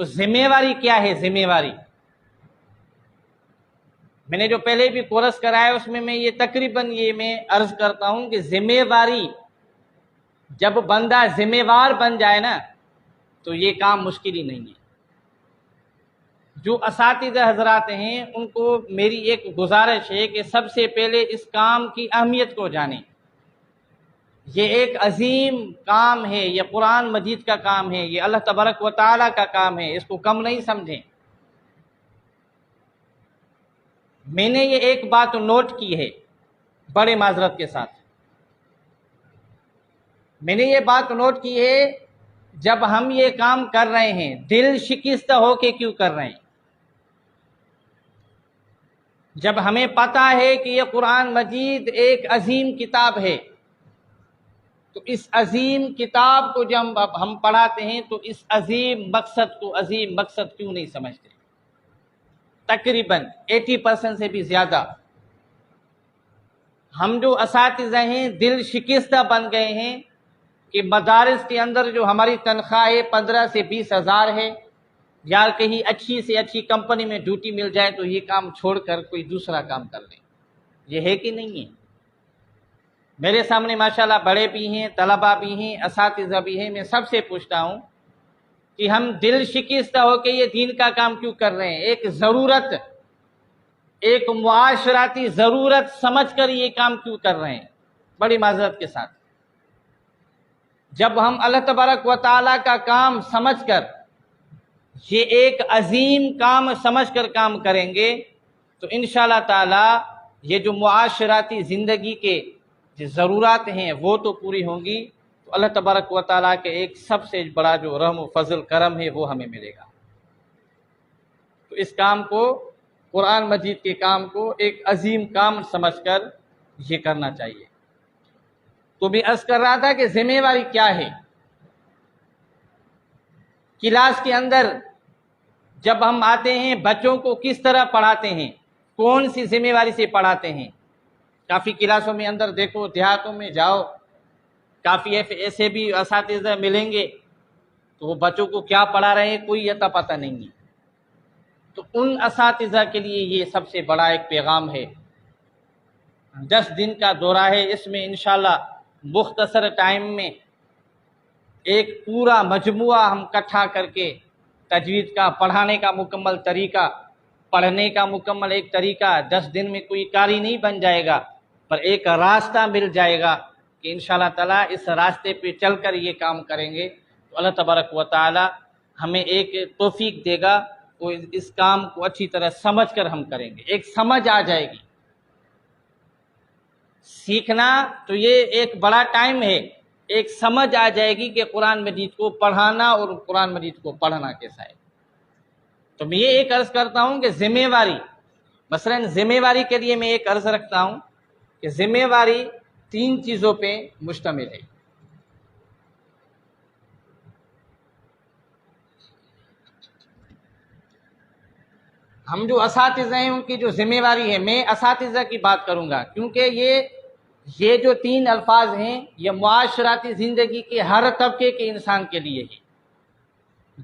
تو ذمہ واری کیا ہے؟ ذمہ واری میں نے جو پہلے بھی کورس کرایا اس میں یہ تقریباً میں عرض کرتا ہوں کہ ذمہ واری جب بندہ ذمہ وار بن جائے نا تو یہ کام مشکل ہی نہیں ہے۔ جو اساتذہ حضرات ہیں ان کو میری ایک گزارش ہے کہ سب سے پہلے اس کام کی اہمیت کو جانیں۔ یہ ایک عظیم کام ہے، یہ قرآن مجید کا کام ہے، یہ اللہ تبارک و تعالیٰ کا کام ہے، اس کو کم نہیں سمجھیں۔ میں نے یہ ایک بات نوٹ کی ہے بڑے معذرت کے ساتھ، میں نے یہ بات نوٹ کی ہے جب ہم یہ کام کر رہے ہیں دل شکستہ ہو کے کیوں کر رہے ہیں؟ جب ہمیں پتہ ہے کہ یہ قرآن مجید ایک عظیم کتاب ہے تو اس عظیم کتاب کو جب ہم پڑھاتے ہیں تو اس عظیم مقصد کو عظیم مقصد کیوں نہیں سمجھتے؟ تقریباً 80% سے بھی زیادہ ہم جو اساتذہ ہیں دل شکستہ بن گئے ہیں کہ مدارس کے اندر جو ہماری تنخواہ 15 سے 20 ہزار ہے، یا کہیں اچھی سے اچھی کمپنی میں ڈیوٹی مل جائے تو یہ کام چھوڑ کر کوئی دوسرا کام کر لیں۔ یہ ہے کہ نہیں ہے؟ میرے سامنے ماشاءاللہ بڑے بھی ہیں، طلباء بھی ہیں، اساتذہ بھی ہیں، میں سب سے پوچھتا ہوں کہ ہم دل شکستہ ہو کے یہ دین کا کام کیوں کر رہے ہیں؟ ایک ضرورت، ایک معاشرتی ضرورت سمجھ کر یہ کام کیوں کر رہے ہیں؟ بڑی معذرت کے ساتھ جب ہم اللہ تبارک و تعالیٰ کا کام سمجھ کر یہ ایک عظیم کام سمجھ کر کام کریں گے تو انشاءاللہ تعالی یہ جو معاشرتی زندگی کے جو ضرورات ہیں وہ تو پوری ہوں گی، تو اللہ تبارک و تعالیٰ کے ایک سب سے بڑا جو رحم و فضل کرم ہے وہ ہمیں ملے گا۔ تو اس کام کو، قرآن مجید کے کام کو ایک عظیم کام سمجھ کر یہ کرنا چاہیے۔ تو میں عرض کر رہا تھا کہ ذمہ واری کیا ہے۔ کلاس کے اندر جب ہم آتے ہیں بچوں کو کس طرح پڑھاتے ہیں، کون سی ذمہ واری سے پڑھاتے ہیں؟ کافی کلاسوں میں اندر دیکھو، دیہاتوں میں جاؤ، کافی ایسے بھی اساتذہ ملیں گے تو وہ بچوں کو کیا پڑھا رہے ہیں کوئی اتا پتہ نہیں ہے۔ تو ان اساتذہ کے لیے یہ سب سے بڑا ایک پیغام ہے۔ 10 دن کا دورہ ہے، اس میں انشاءاللہ مختصر ٹائم میں ایک پورا مجموعہ ہم اکٹھا کر کے تجوید کا پڑھانے کا مکمل طریقہ، پڑھنے کا مکمل ایک طریقہ، 10 دن میں کوئی قاری نہیں بن جائے گا پر ایک راستہ مل جائے گا کہ انشاءاللہ تعالیٰ اس راستے پہ چل کر یہ کام کریں گے تو اللہ تبارک و تعالیٰ ہمیں ایک توفیق دے گا، وہ اس کام کو اچھی طرح سمجھ کر ہم کریں گے، ایک سمجھ آ جائے گی۔ سیکھنا تو یہ ایک بڑا ٹائم ہے، ایک سمجھ آ جائے گی کہ قرآن مجید کو پڑھانا اور قرآن مجید کو پڑھنا کیسا ہے۔ تو میں یہ ایک عرض کرتا ہوں کہ ذمہ واری، مثلا ذمہ واری کے لیے میں ایک عرض رکھتا ہوں کہ ذمہ واری 3 چیزوں پہ مشتمل ہے۔ ہم جو اساتذہ ہیں ان کی جو ذمہ واری ہے، میں اساتذہ کی بات کروں گا کیونکہ یہ جو 3 الفاظ ہیں یہ معاشرتی زندگی کے ہر طبقے کے انسان کے لیے ہے۔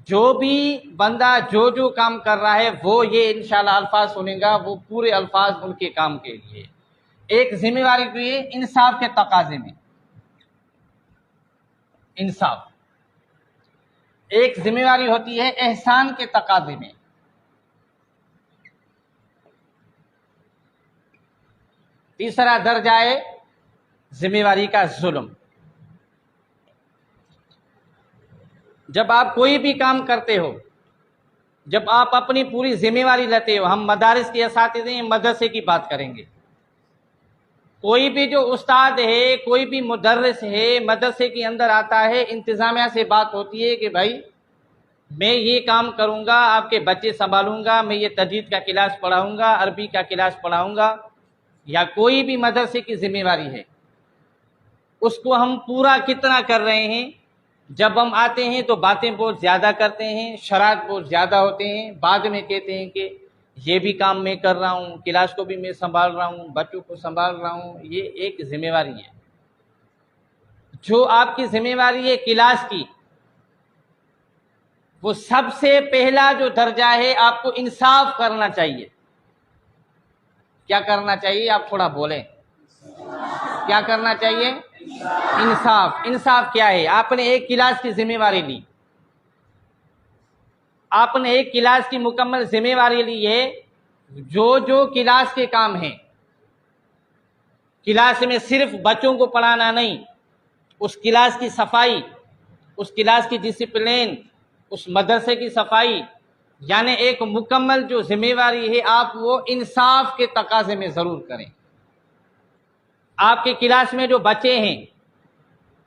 جو بھی بندہ جو کام کر رہا ہے وہ یہ انشاءاللہ الفاظ سنیں گا، وہ پورے الفاظ ان کے کام کے لیے۔ ایک ذمہ واری تو یہ انصاف کے تقاضے میں، انصاف۔ ایک ذمہ واری ہوتی ہے احسان کے تقاضے میں۔ تیسرا درجہ ہے ذمہ واری کا ظلم۔ جب آپ کوئی بھی کام کرتے ہو، جب آپ اپنی پوری ذمہ واری لیتے ہو، ہم مدارس کے اساتذہ ہیں، مدرسے کی بات کریں گے، کوئی بھی جو استاد ہے، کوئی بھی مدرس ہے، مدرسے کے اندر آتا ہے، انتظامیہ سے بات ہوتی ہے کہ بھائی میں یہ کام کروں گا، آپ کے بچے سنبھالوں گا، میں یہ تجوید کا کلاس پڑھاؤں گا، عربی کا کلاس پڑھاؤں گا، یا کوئی بھی مدرسے کی ذمہ واری ہے، اس کو ہم پورا کتنا کر رہے ہیں؟ جب ہم آتے ہیں تو باتیں بہت زیادہ کرتے ہیں، شرائط بہت زیادہ ہوتے ہیں، بعد میں کہتے ہیں کہ یہ بھی کام میں کر رہا ہوں، کلاس کو بھی میں سنبھال رہا ہوں، بچوں کو سنبھال رہا ہوں۔ یہ ایک ذمہ واری ہے۔ جو آپ کی ذمہ واری ہے کلاس کی، وہ سب سے پہلا جو درجہ ہے آپ کو انصاف کرنا چاہیے. کیا کرنا چاہیے؟ آپ تھوڑا بولیں. کیا کرنا چاہیے؟ انصاف. انصاف کیا ہے؟ آپ نے ایک کلاس کی ذمہ داری لی، آپ نے ایک کلاس کی مکمل ذمہ داری لی ہے. جو کلاس کے کام ہیں، کلاس میں صرف بچوں کو پڑھانا نہیں، اس کلاس کی صفائی، اس کلاس کی ڈسپلین، اس مدرسے کی صفائی، یعنی ایک مکمل جو ذمہ داری ہے آپ وہ انصاف کے تقاضے میں ضرور کریں. آپ کے کلاس میں جو بچے ہیں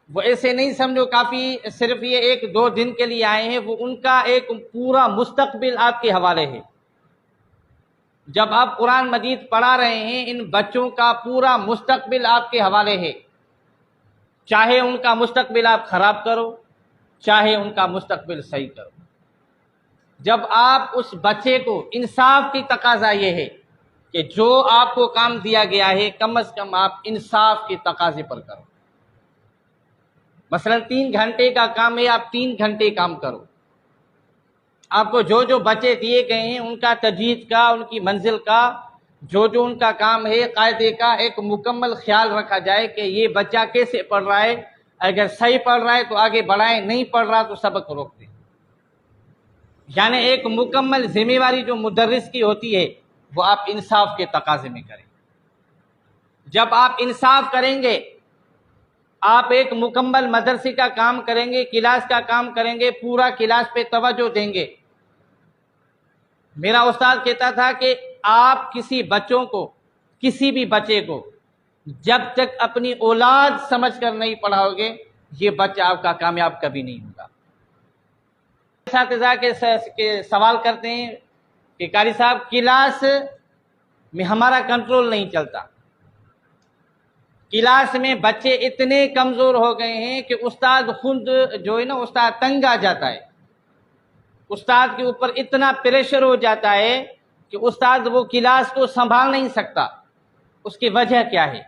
وہ ایسے نہیں سمجھو کافی صرف یہ 1-2 دن کے لیے آئے ہیں، وہ ان کا ایک پورا مستقبل آپ کے حوالے ہے. جب آپ قرآن مجید پڑھا رہے ہیں، ان بچوں کا پورا مستقبل آپ کے حوالے ہے. چاہے ان کا مستقبل آپ خراب کرو، چاہے ان کا مستقبل صحیح کرو. جب آپ اس بچے کو انصاف کی تقاضا یہ ہے کہ جو آپ کو کام دیا گیا ہے کم از کم آپ انصاف کے تقاضے پر کرو. مثلا 3 گھنٹے کا کام ہے، آپ 3 گھنٹے کام کرو. آپ کو جو بچے دیے گئے ہیں ان کا تجوید کا، ان کی منزل کا، جو ان کا کام ہے قاعدے کا ایک مکمل خیال رکھا جائے کہ یہ بچہ کیسے پڑھ رہا ہے. اگر صحیح پڑھ رہا ہے تو آگے بڑھائیں، نہیں پڑھ رہا تو سبق روک دیں. یعنی ایک مکمل ذمہ داری جو مدرس کی ہوتی ہے وہ آپ انصاف کے تقاضے میں کریں. جب آپ انصاف کریں گے، آپ ایک مکمل مدرسے کا کام کریں گے، کلاس کا کام کریں گے، پورا کلاس پہ توجہ دیں گے. میرا استاد کہتا تھا کہ آپ کسی بچوں کو، کسی بھی بچے کو جب تک اپنی اولاد سمجھ کر نہیں پڑھاؤ گے یہ بچہ آپ کا کامیاب کبھی نہیں ہوگا. اساتذہ کے سوال کرتے ہیں کہ قاری صاحب کلاس میں ہمارا کنٹرول نہیں چلتا، کلاس میں بچے اتنے کمزور ہو گئے ہیں کہ استاد خود جو ہے نا استاد تنگ آ جاتا ہے، استاد کے اوپر اتنا پریشر ہو جاتا ہے کہ استاد وہ کلاس کو سنبھال نہیں سکتا. اس کی وجہ کیا ہے؟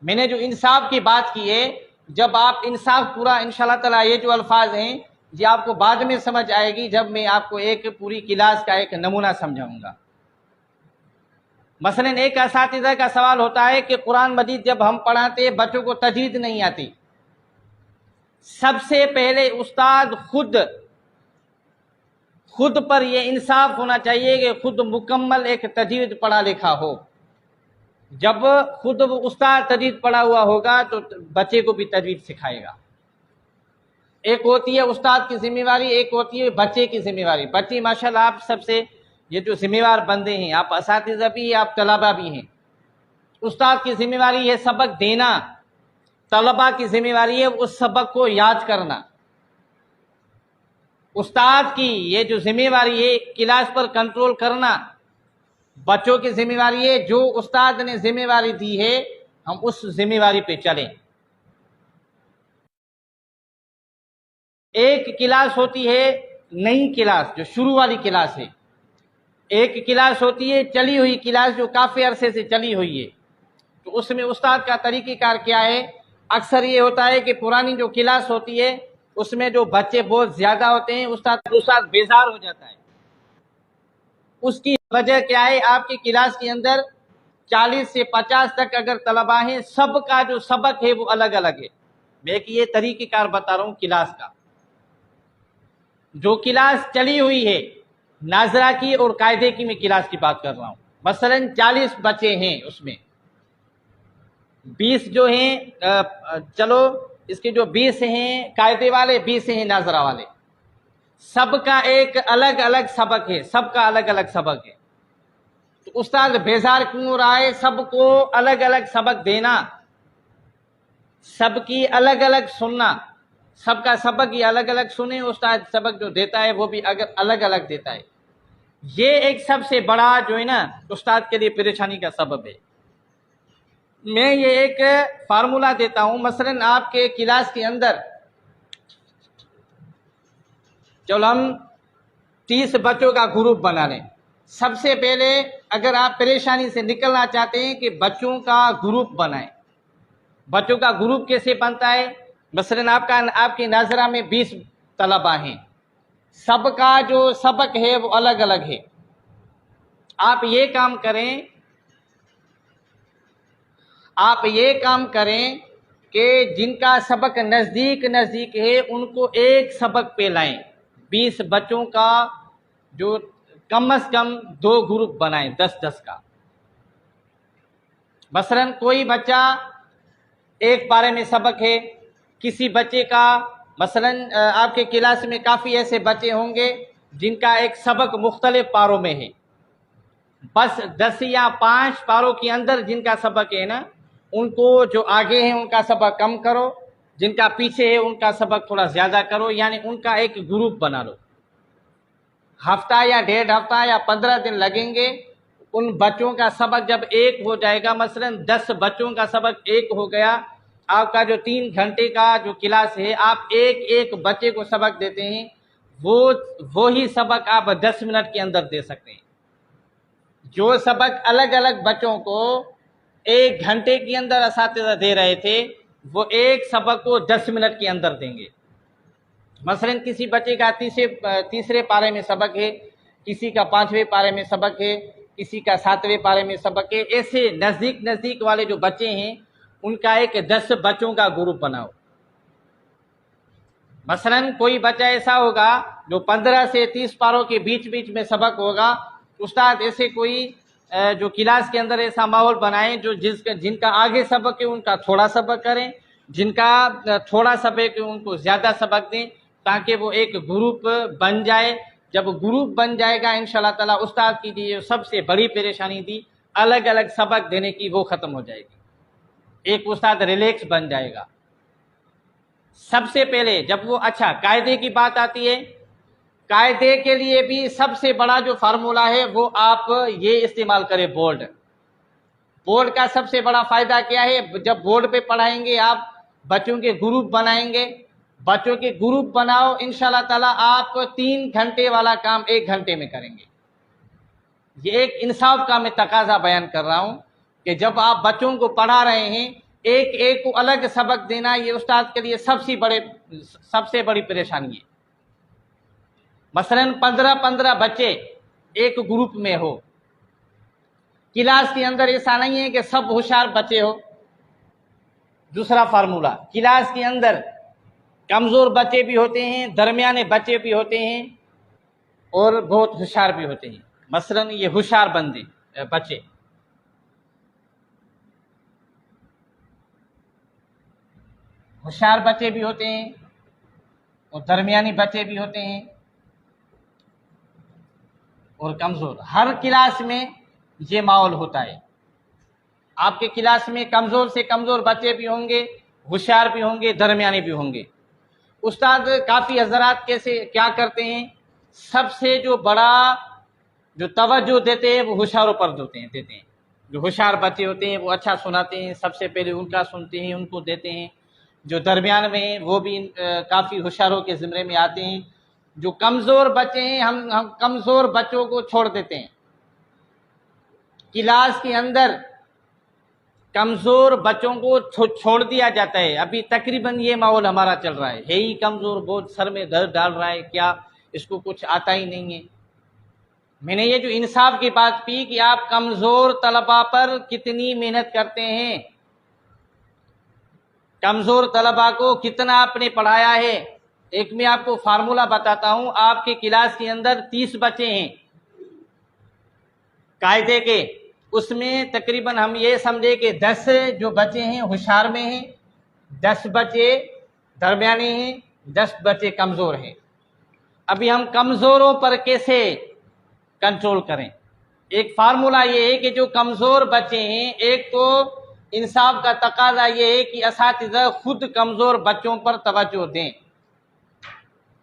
میں نے جو انصاف کی بات کی ہے، جب آپ انصاف پورا انشاءاللہ تعالیٰ یہ جو الفاظ ہیں یہ آپ کو بعد میں سمجھ آئے گی جب میں آپ کو ایک پوری کلاس کا ایک نمونہ سمجھاؤں گا. مثلا ایک اساتذہ کا سوال ہوتا ہے کہ قرآن مجید جب ہم پڑھاتے بچوں کو تجوید نہیں آتی. سب سے پہلے استاد خود پر یہ انصاف ہونا چاہیے کہ خود مکمل ایک تجوید پڑھا لکھا ہو. جب خود استاد تجوید پڑھا ہوا ہوگا تو بچے کو بھی تجوید سکھائے گا. ایک ہوتی ہے استاد کی ذمہ داری، ایک ہوتی ہے بچے کی ذمہ داری. بچے ماشاءاللہ آپ سب سے یہ جو ذمہ دار بندے ہیں، آپ اساتذہ بھی ہیں، آپ طلبہ بھی ہیں. استاد کی ذمہ داری ہے سبق دینا، طلبہ کی ذمہ داری ہے اس سبق کو یاد کرنا. استاد کی یہ جو ذمہ داری ہے کلاس پر کنٹرول کرنا، بچوں کی ذمہ داری ہے جو استاد نے ذمہ داری دی ہے ہم اس ذمہ داری پہ چلیں. ایک کلاس ہوتی ہے نئی کلاس جو شروع والی کلاس ہے، ایک کلاس ہوتی ہے چلی ہوئی کلاس جو کافی عرصے سے چلی ہوئی ہے. تو اس میں استاد کا طریقہ کار کیا ہے؟ اکثر یہ ہوتا ہے کہ پرانی جو کلاس ہوتی ہے اس میں جو بچے بہت زیادہ ہوتے ہیں، استاد بیزار ہو جاتا ہے. اس کی وجہ کیا ہے؟ آپ کی کلاس کے اندر 40 سے 50 تک اگر طلبہ ہیں، سب کا جو سبق ہے وہ الگ الگ ہے. میں ایک یہ طریقہ کار بتا رہا ہوں کلاس کا. جو کلاس چلی ہوئی ہے ناظرہ کی اور قاعدے کی، میں کلاس کی بات کر رہا ہوں. مثلا 40 بچے ہیں، اس میں 20 جو ہیں چلو اس کے جو 20 ہیں قاعدے والے، 20 ہیں ناظرہ والے. سب کا ایک الگ الگ سبق ہے، سب کا الگ الگ سبق ہے. تو استاد بیزار کیوں ہو رہا ہے؟ سب کو الگ الگ سبق دینا، سب کی الگ الگ سننا، سب کا سبق ہی الگ الگ سنیں. استاد سبق جو دیتا ہے وہ بھی الگ الگ دیتا ہے. یہ ایک سب سے بڑا جو ہے نا استاد کے لیے پریشانی کا سبب ہے. میں یہ ایک فارمولہ دیتا ہوں. مثلا آپ کے کلاس کے اندر چلو ہم 30 بچوں کا گروپ بنا لیں. سب سے پہلے اگر آپ پریشانی سے نکلنا چاہتے ہیں کہ بچوں کا گروپ بنائیں. بچوں کا گروپ کیسے بنتا ہے؟ مثلا آپ کی ناظرہ میں 20 طلبہ ہیں، سب کا جو سبق ہے وہ الگ الگ ہے. آپ یہ کام کریں کہ جن کا سبق نزدیک ہے ان کو ایک سبق پہ لائیں. 20 بچوں کا جو کم از کم 2 گروپ بنائیں 10-10 کا. مثلا کوئی بچہ ایک پارے میں سبق ہے، کسی بچے کا مثلا آپ کے کلاس میں کافی ایسے بچے ہوں گے جن کا ایک سبق مختلف پاروں میں ہے. بس 10 یا 5 پاروں کے اندر جن کا سبق ہے نا، ان کو جو آگے ہیں ان کا سبق کم کرو، جن کا پیچھے ہے ان کا سبق تھوڑا زیادہ کرو، یعنی ان کا ایک گروپ بنا لو. ہفتہ یا 1.5 ہفتہ یا 15 دن لگیں گے. ان بچوں کا سبق جب ایک ہو جائے گا، مثلا 10 بچوں کا سبق ایک ہو گیا، آپ کا جو 3 گھنٹے کا جو کلاس ہے آپ ایک بچے کو سبق دیتے ہیں، وہی سبق آپ 10 منٹ کے اندر دے سکتے ہیں. جو سبق الگ الگ بچوں کو 1 گھنٹے کے اندر اساتذہ دے رہے تھے، وہ ایک سبق کو 10 منٹ کے اندر دیں گے. مثلا کسی بچے کا تیسرے پارے میں سبق ہے، کسی کا 5ویں پارے میں سبق ہے، کسی کا 7ویں پارے میں سبق ہے. ایسے نزدیک والے جو بچے ہیں ان کا ایک 10 بچوں کا گروپ بناؤ. مثلا کوئی بچہ ایسا ہوگا جو 15 سے 30 پاروں کے بیچ میں سبق ہوگا. استاد ایسے کوئی جو کلاس کے اندر ایسا ماحول بنائیں جو جن کا آگے سبق ہے ان کا تھوڑا سبق کریں، جن کا تھوڑا سبق ہے ان کو زیادہ سبق دیں، تاکہ وہ ایک گروپ بن جائے. جب گروپ بن جائے گا انشاءاللہ تعالی استاد کی جو سب سے بڑی پریشانی تھی الگ الگ سبق دینے کی، وہ ختم ہو جائے گی. ایک استاد ریلیکس بن جائے گا. سب سے پہلے جب وہ قاعدے کی بات آتی ہے، قاعدے کے لیے بھی سب سے بڑا جو فارمولہ ہے وہ آپ یہ استعمال کریں، بورڈ کا سب سے بڑا فائدہ کیا ہے؟ جب بورڈ پہ پڑھائیں گے آپ بچوں کے گروپ بنائیں گے، بچوں کے گروپ بناؤ، انشاءاللہ تعالی آپ 3 گھنٹے والا کام 1 گھنٹے میں کریں گے. یہ ایک انصاف کا میں تقاضا بیان کر رہا ہوں کہ جب آپ بچوں کو پڑھا رہے ہیں، ایک کو الگ سبق دینا یہ استاد کے لیے سب سے بڑی پریشانی ہے. مثلا 15 بچے ایک گروپ میں ہو، کلاس کے اندر ایسا نہیں ہے کہ سب ہوشیار بچے ہو. دوسرا فارمولہ، کلاس کے اندر کمزور بچے بھی ہوتے ہیں، درمیانے بچے بھی ہوتے ہیں اور بہت ہوشیار بھی ہوتے ہیں. مثلا یہ ہوشیار بچے، ہوشیار بچے بھی ہوتے ہیں اور درمیانی بچے بھی ہوتے ہیں اور کمزور. ہر کلاس میں یہ ماحول ہوتا ہے. آپ کے کلاس میں کمزور سے کمزور بچے بھی ہوں گے، ہوشیار بھی ہوں گے، درمیانی بھی ہوں گے. استاد کافی حضرات کیا کرتے ہیں، سب سے جو بڑا جو توجہ دیتے ہیں وہ ہوشیاروں پر دیتے ہیں. جو ہوشیار بچے ہوتے ہیں وہ اچھا سناتے ہیں، سب سے پہلے ان کا سنتے ہیں، ان کو دیتے ہیں. جو درمیان میں ہیں وہ بھی کافی ہوشیاروں کے زمرے میں آتے ہیں. جو کمزور بچے ہیں ہم کمزور بچوں کو چھوڑ دیتے ہیں. کلاس کے اندر کمزور بچوں کو چھوڑ دیا جاتا ہے. ابھی تقریباً یہ ماحول ہمارا چل رہا ہے ہی کمزور، بہت سر میں درد ڈال رہا ہے، کیا اس کو کچھ آتا ہی نہیں ہے. میں نے یہ جو انصاف کی بات کی کہ آپ کمزور طلباء پر کتنی محنت کرتے ہیں، کمزور طلباء کو کتنا آپ نے پڑھایا ہے. ایک میں آپ کو فارمولہ بتاتا ہوں. آپ کے کلاس کے اندر 30 بچے ہیں قاعدے کے، اس میں تقریباً ہم یہ سمجھے کہ 10 جو بچے ہیں ہوشیار میں ہیں، 10 بچے درمیانے ہیں، 10 بچے کمزور ہیں. ابھی ہم کمزوروں پر کیسے کنٹرول کریں؟ ایک فارمولہ یہ ہے کہ جو کمزور بچے ہیں، ایک تو انصاف کا تقاضا یہ ہے کہ اساتذہ خود کمزور بچوں پر توجہ دیں.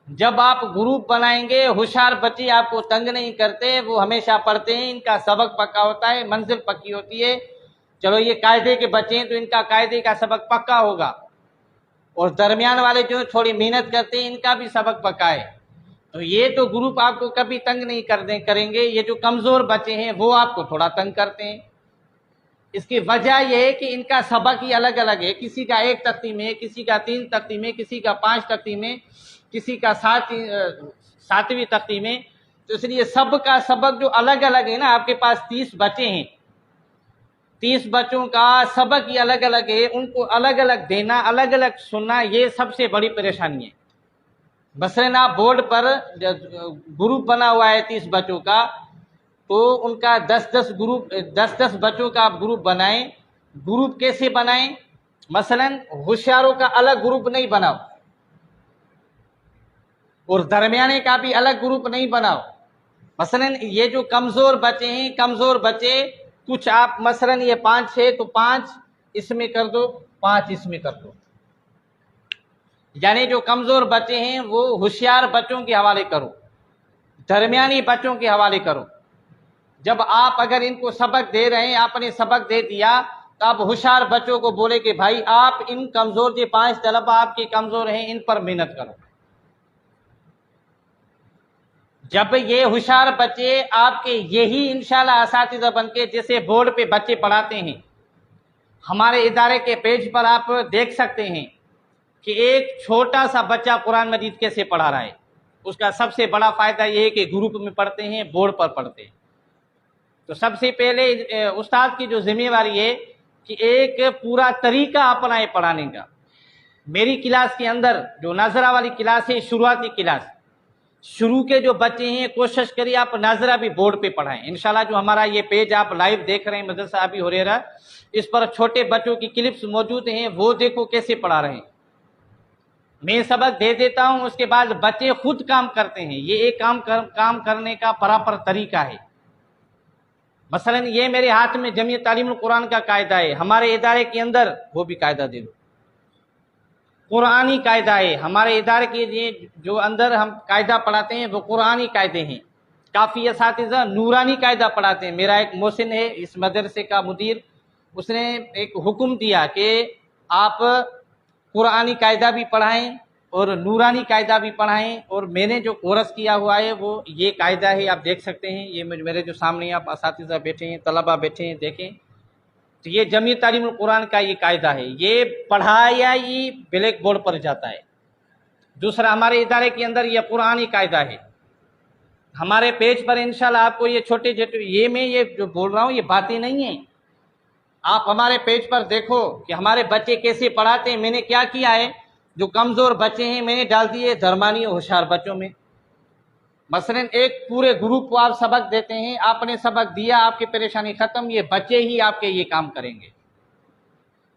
جب آپ گروپ بنائیں گے، ہوشیار بچے آپ کو تنگ نہیں کرتے، وہ ہمیشہ پڑھتے ہیں، ان کا سبق پکا ہوتا ہے، منزل پکی ہوتی ہے. چلو یہ قاعدے کے بچے ہیں تو ان کا قاعدے کا سبق پکا ہوگا، اور درمیان والے جو تھوڑی محنت کرتے ہیں ان کا بھی سبق پکا ہے. تو یہ تو گروپ آپ کو کبھی تنگ نہیں کریں گے. یہ جو کمزور بچے ہیں وہ آپ کو تھوڑا تنگ کرتے ہیں. اس کی وجہ یہ ہے کہ ان کا سبق ہی الگ الگ ہے. کسی کا 1 تختی میں، کسی کا 3 تختی میں، کسی کا 5 تختی میں، کسی کا 7ویں تختی میں، تو اس لیے سب کا سبق جو الگ الگ ہے نا، آپ کے پاس 30 بچے ہیں، 30 بچوں کا سبق ہی الگ الگ ہے، ان کو الگ الگ دینا، الگ الگ سننا، یہ سب سے بڑی پریشانی ہے۔ مثلاً آپ بورڈ پر گروپ بنا ہوا ہے 30 بچوں کا، تو ان کا 10 بچوں کا آپ گروپ بنائیں۔ گروپ کیسے بنائیں؟ مثلاً ہوشیاروں کا الگ گروپ نہیں بناؤ، اور درمیانے کا بھی الگ گروپ نہیں بناؤ۔ مثلاً یہ جو کمزور بچے ہیں، کمزور بچے کچھ آپ مثلاً یہ 5 ہے تو 5 اس میں کر دو، 5 اس میں کر دو، یعنی جو کمزور بچے ہیں وہ ہوشیار بچوں کے حوالے کرو، درمیانی بچوں کے حوالے کرو۔ جب آپ اگر ان کو سبق دے رہے ہیں، آپ نے سبق دے دیا، تو آپ ہوشیار بچوں کو بولے کہ بھائی آپ ان کمزور جو 5 طلبہ آپ کے کمزور ہیں، ان پر محنت کرو۔ جب یہ ہوشیار بچے آپ کے یہی انشاءاللہ اساتذہ بن کے، جیسے بورڈ پہ بچے پڑھاتے ہیں، ہمارے ادارے کے پیج پر آپ دیکھ سکتے ہیں کہ ایک چھوٹا سا بچہ قرآن مجید کیسے پڑھا رہا ہے۔ اس کا سب سے بڑا فائدہ یہ ہے کہ گروپ میں پڑھتے ہیں، بورڈ پر پڑھتے ہیں۔ تو سب سے پہلے استاد کی جو ذمہ داری ہے کہ ایک پورا طریقہ اپنائے پڑھانے کا۔ میری کلاس کے اندر جو ناظرہ والی کلاس ہے، شروعاتی کلاس، شروع کے جو بچے ہیں کوشش کریے آپ ناظرہ بھی بورڈ پہ پڑھائیں۔ انشاءاللہ جو ہمارا یہ پیج آپ لائیو دیکھ رہے ہیں مدرسہ ابی ہریرہ، اس پر چھوٹے بچوں کی کلپس موجود ہیں، وہ دیکھو کیسے پڑھا رہے ہیں۔ میں سبق دے دیتا ہوں، اس کے بعد بچے خود کام کرتے ہیں۔ یہ ایک کام کرنے کا پراپر طریقہ ہے۔ مثلا یہ میرے ہاتھ میں جمعیت تعلیم القرآن کا قاعدہ ہے، ہمارے ادارے کے اندر وہ بھی قاعدہ دے دو۔ قرآنی قاعدہ ہے ہمارے ادارے کے جو اندر ہم قاعدہ پڑھاتے ہیں، وہ قرآنی قاعدے ہیں۔ کافی اساتذہ نورانی قاعدہ پڑھاتے ہیں۔ میرا ایک محسن ہے اس مدرسے کا مدیر، اس نے ایک حکم دیا کہ آپ قرآنی قاعدہ بھی پڑھائیں اور نورانی قاعدہ بھی پڑھائیں، اور میں نے جو کورس کیا ہوا ہے وہ یہ قاعدہ ہے، آپ دیکھ سکتے ہیں۔ یہ میرے جو سامنے آپ اساتذہ بیٹھے ہیں، طلبہ بیٹھے ہیں، دیکھیں تو یہ جمعیت تعلیم القرآن کا یہ قاعدہ ہے، یہ پڑھایا ہی بلیک بورڈ پر جاتا ہے۔ دوسرا ہمارے ادارے کے اندر یہ قرآنی قاعدہ ہے۔ ہمارے پیج پر انشاءاللہ آپ کو یہ چھوٹے یہ میں یہ جو بول رہا ہوں یہ باتیں نہیں ہیں، آپ ہمارے پیج پر دیکھو کہ ہمارے بچے کیسے پڑھاتے ہیں۔ میں نے کیا کیا ہے، جو کمزور بچے ہیں میں نے ڈال دیے درمیانی اور ہوشیار بچوں میں۔ مثلا ایک پورے گروپ کو آپ سبق دیتے ہیں، آپ نے سبق دیا، آپ کی پریشانی ختم، یہ بچے ہی آپ کے یہ کام کریں گے۔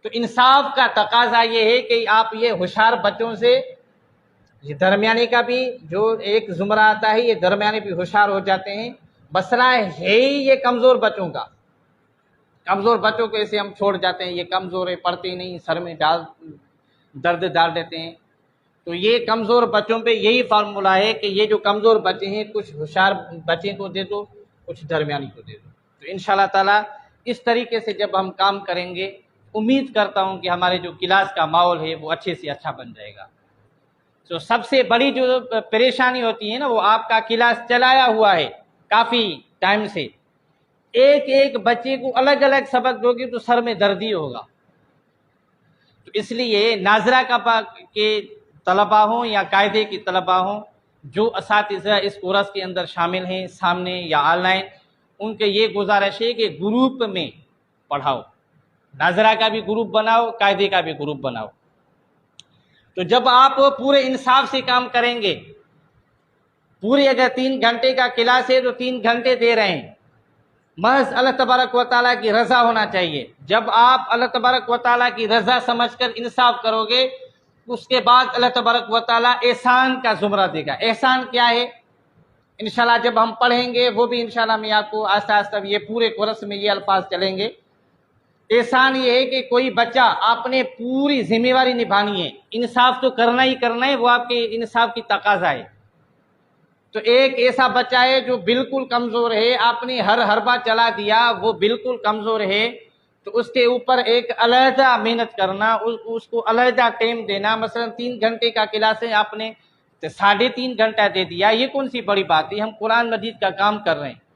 تو انصاف کا تقاضا یہ ہے کہ آپ یہ ہوشیار بچوں سے، یہ درمیانی کا بھی جو ایک زمرہ آتا ہے، یہ درمیانی بھی ہوشیار ہو جاتے ہیں۔ مسئلہ ہے ہی یہ کمزور بچوں کا۔ کمزور بچوں کو ایسے ہم چھوڑ جاتے ہیں، یہ کمزور ہے، پڑھتے نہیں، سر میں درد ڈال دیتے ہیں۔ تو یہ کمزور بچوں پہ یہی فارمولہ ہے کہ یہ جو کمزور بچے ہیں، کچھ ہوشیار بچے کو دے دو، کچھ درمیانی کو دے دو۔ تو انشاءاللہ تعالیٰ اس طریقے سے جب ہم کام کریں گے، امید کرتا ہوں کہ ہمارے جو کلاس کا ماحول ہے وہ اچھے سے اچھا بن جائے گا۔ تو سب سے بڑی جو پریشانی ہوتی ہے نا، وہ آپ کا کلاس چلایا ہوا ہے کافی ٹائم سے، ایک ایک بچے کو الگ الگ سبق دو گے تو سر میں درد ہی ہوگا۔ تو اس لیے ناظرہ کے طلبہ ہوں یا قاعدے کی طلبہ ہوں، جو اساتذہ اس کورس کے اندر شامل ہیں سامنے یا آن لائن، ان کے یہ گزارش ہے کہ گروپ میں پڑھاؤ، ناظرہ کا بھی گروپ بناؤ، قاعدے کا بھی گروپ بناؤ۔ تو جب آپ پورے انصاف سے کام کریں گے، پورے اگر 3 گھنٹے کا کلاس ہے تو 3 گھنٹے دے رہے ہیں، محض اللہ تبارک و تعالیٰ کی رضا ہونا چاہیے۔ جب آپ اللہ تبارک و تعالیٰ کی رضا سمجھ کر انصاف کرو گے، اس کے بعد اللہ تبارک و تعالیٰ احسان کا زمرہ دے گا۔ احسان کیا ہے؟ انشاءاللہ جب ہم پڑھیں گے وہ بھی انشاءاللہ میں آپ کو آہستہ آہستہ یہ پورے کورس میں یہ الفاظ چلیں گے۔ احسان یہ ہے کہ کوئی بچہ آپ نے پوری ذمہ داری نبھانی ہے، انصاف تو کرنا ہی کرنا ہے، وہ آپ کے انصاف کی تقاضا ہے۔ تو ایک ایسا بچہ ہے جو بالکل کمزور ہے، آپ نے ہر حربہ چلا دیا، وہ بالکل کمزور ہے، تو اس کے اوپر ایک علیحدہ محنت کرنا، اس کو علیحدہ ٹائم دینا۔ مثلا 3 گھنٹے کا کلاس ہے، آپ نے 3.5 گھنٹہ دے دیا، یہ کون سی بڑی بات ہے؟ ہم قرآن مجید کا کام کر رہے ہیں۔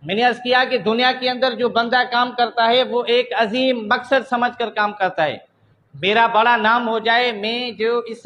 میں نے عرض کیا کہ دنیا کے اندر جو بندہ کام کرتا ہے وہ ایک عظیم مقصد سمجھ کر کام کرتا ہے، میرا بڑا نام ہو جائے، میں جو اس